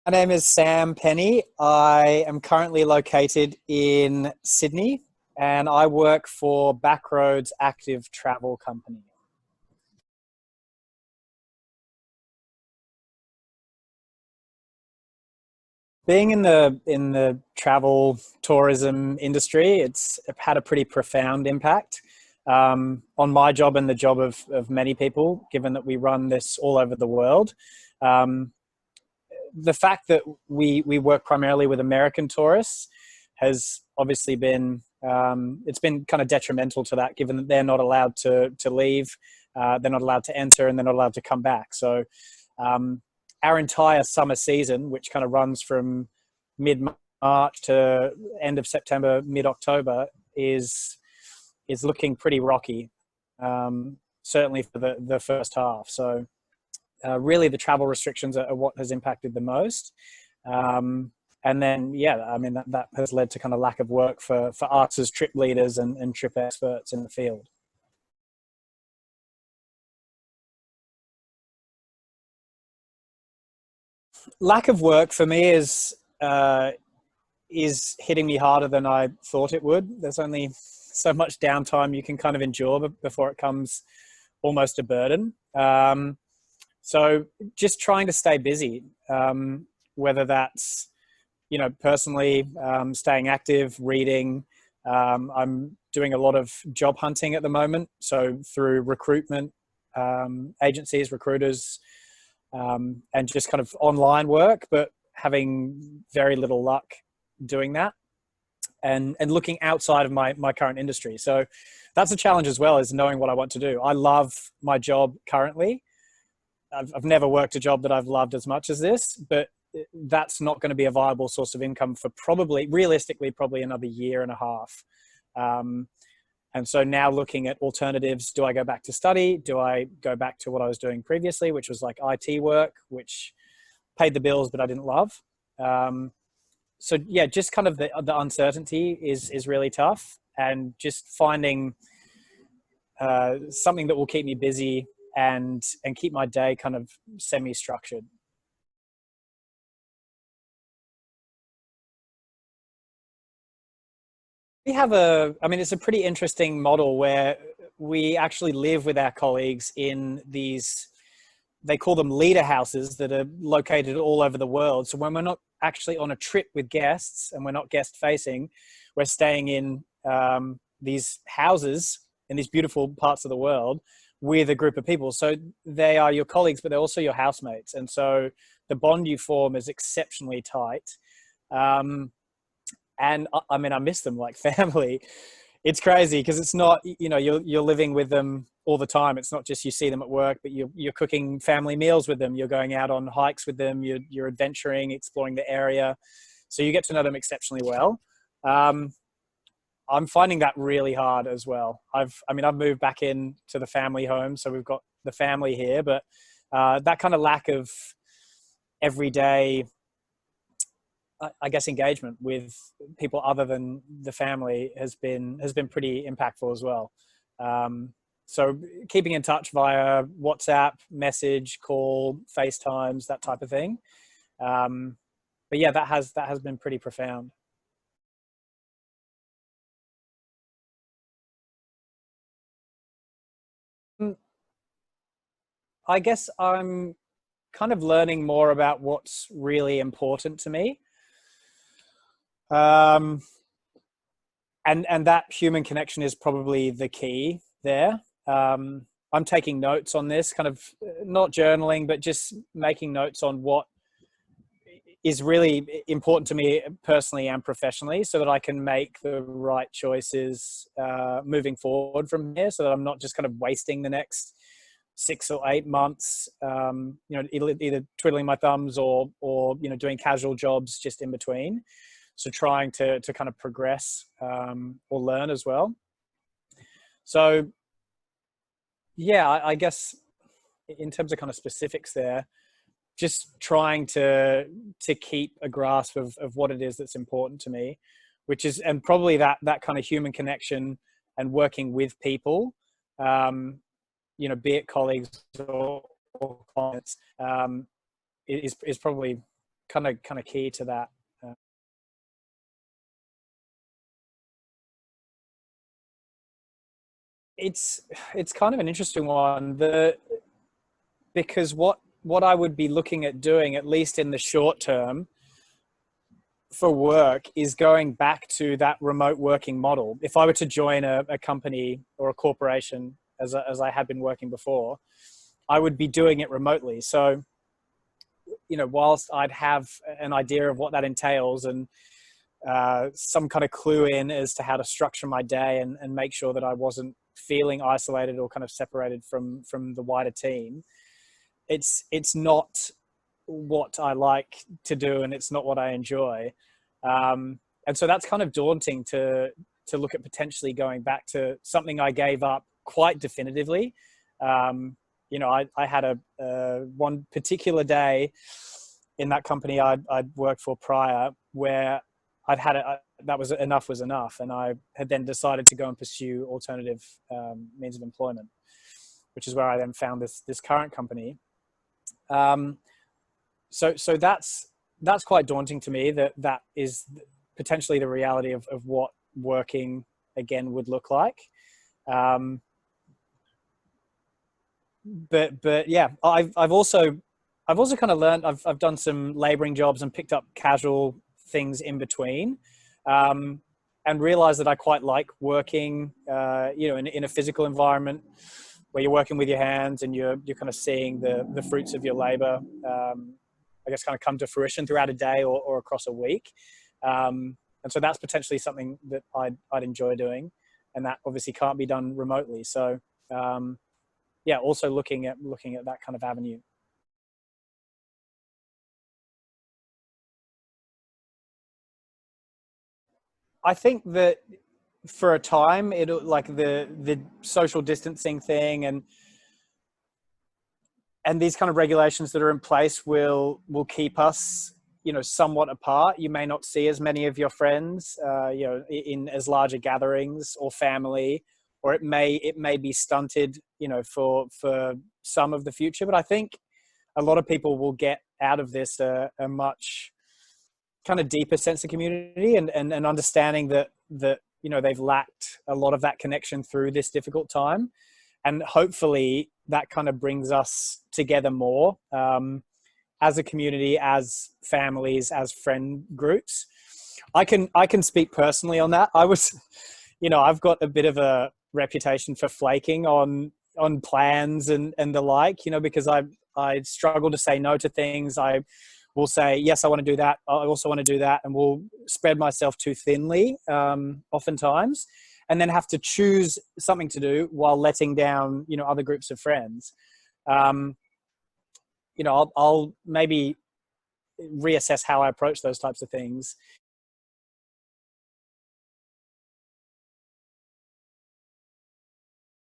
My name is Sam Penny. I am currently located in Sydney and I work for Backroads Active Travel Company. Being in the travel tourism industry, it's had a pretty profound impact on my job and the job of many people, given that we run this all over the world. Um, the fact that we work primarily with American tourists has obviously been it's been kind of detrimental to that, given that they're not allowed to leave, they're not allowed to enter, and they're not allowed to come back. So um, our entire summer season, which kind of runs from mid March to end of September, mid October, is looking pretty rocky. Certainly for the first half. So really the travel restrictions are what has impacted the most. And then, yeah, I mean, that has led to kind of lack of work for us as trip leaders and trip experts in the field. Lack of work for me is hitting me harder than I thought it would. There's only so much downtime you can kind of endure before it comes almost a burden. So just trying to stay busy, whether that's, personally, staying active, reading. I'm doing a lot of job hunting at the moment. So through recruitment agencies, recruiters, and just kind of online work, but having very little luck doing that, and looking outside of my current industry. So that's a challenge as well, is knowing what I want to do. I love my job currently. I've never worked a job that I've loved as much as this, but that's not going to be a viable source of income for realistically, probably another year and a half. And so now looking at alternatives, do I go back to study? Do I go back to what I was doing previously, which was like IT work, which paid the bills, but I didn't love? So yeah, just kind of the uncertainty is really tough, and just finding something that will keep me busy and keep my day kind of semi-structured. I mean, it's a pretty interesting model where we actually live with our colleagues in these, they call them leader houses, that are located all over the world. So when we're not actually on a trip with guests and we're not guest facing, we're staying in these houses in these beautiful parts of the world with a group of people. So they are your colleagues, but they're also your housemates. And so the bond you form is exceptionally tight. And I mean, I miss them like family. It's crazy because it's not, you're living with them all the time. It's not just you see them at work, but you're cooking family meals with them. You're going out on hikes with them. You're adventuring, exploring the area. So you get to know them exceptionally well. I'm finding that really hard as well. I've moved back in to the family home, so we've got the family here, but that kind of lack of everyday, I guess, engagement with people other than the family has been pretty impactful as well. So keeping in touch via WhatsApp, message, call, FaceTimes, that type of thing. But yeah, that has been pretty profound. Mm, I guess I'm kind of learning more about what's really important to me. Um, and that human connection is probably the key there. I'm taking notes on this, kind of not journaling, but just making notes on what is really important to me personally and professionally, so that I can make the right choices moving forward from here, so that I'm not just kind of wasting the next 6 or 8 months, either twiddling my thumbs or doing casual jobs just in between. So trying to kind of progress or learn as well. So yeah, I guess in terms of kind of specifics there, just trying to keep a grasp of what it is that's important to me, which is, and probably that kind of human connection and working with people, be it colleagues or clients, is probably kind of key to that. It's kind of an interesting one. Because what I would be looking at doing, at least in the short term, for work, is going back to that remote working model. If I were to join a company or a corporation, as I had been working before, I would be doing it remotely. So, whilst I'd have an idea of what that entails and some kind of clue in as to how to structure my day and make sure that I wasn't feeling isolated or kind of separated from the wider team, it's not what I like to do, and it's not what I enjoy. And so that's kind of daunting to look at potentially going back to something I gave up quite definitively. I had a one particular day in that company I'd worked for prior, where I'd had it, that was enough. And I had then decided to go and pursue alternative means of employment, which is where I then found this current company. So that's quite daunting to me, that is potentially the reality of what working again would look like. But yeah, I've also kind of learned, I've done some laboring jobs and picked up casual things in between, and realized that I quite like working, in a physical environment where you're working with your hands and you're kind of seeing the fruits of your labor, I guess, kind of come to fruition throughout a day or across a week. And so that's potentially something that I'd enjoy doing, and that obviously can't be done remotely. So, yeah, also looking at that kind of avenue. I think that for a time, it like the social distancing thing and these kind of regulations that are in place will keep us, somewhat apart. You may not see as many of your friends, in as larger gatherings or family, or it may be stunted, for some of the future. But I think a lot of people will get out of this a much kind of deeper sense of community and understanding that they've lacked a lot of that connection through this difficult time, and hopefully that kind of brings us together more, as a community, as families, as friend groups. I can speak personally on that. I've got a bit of a reputation for flaking on plans and the like, because I struggle to say no to things. I will say, yes, I want to do that. I also want to do that. And will spread myself too thinly, oftentimes, and then have to choose something to do while letting down, other groups of friends. I'll maybe reassess how I approach those types of things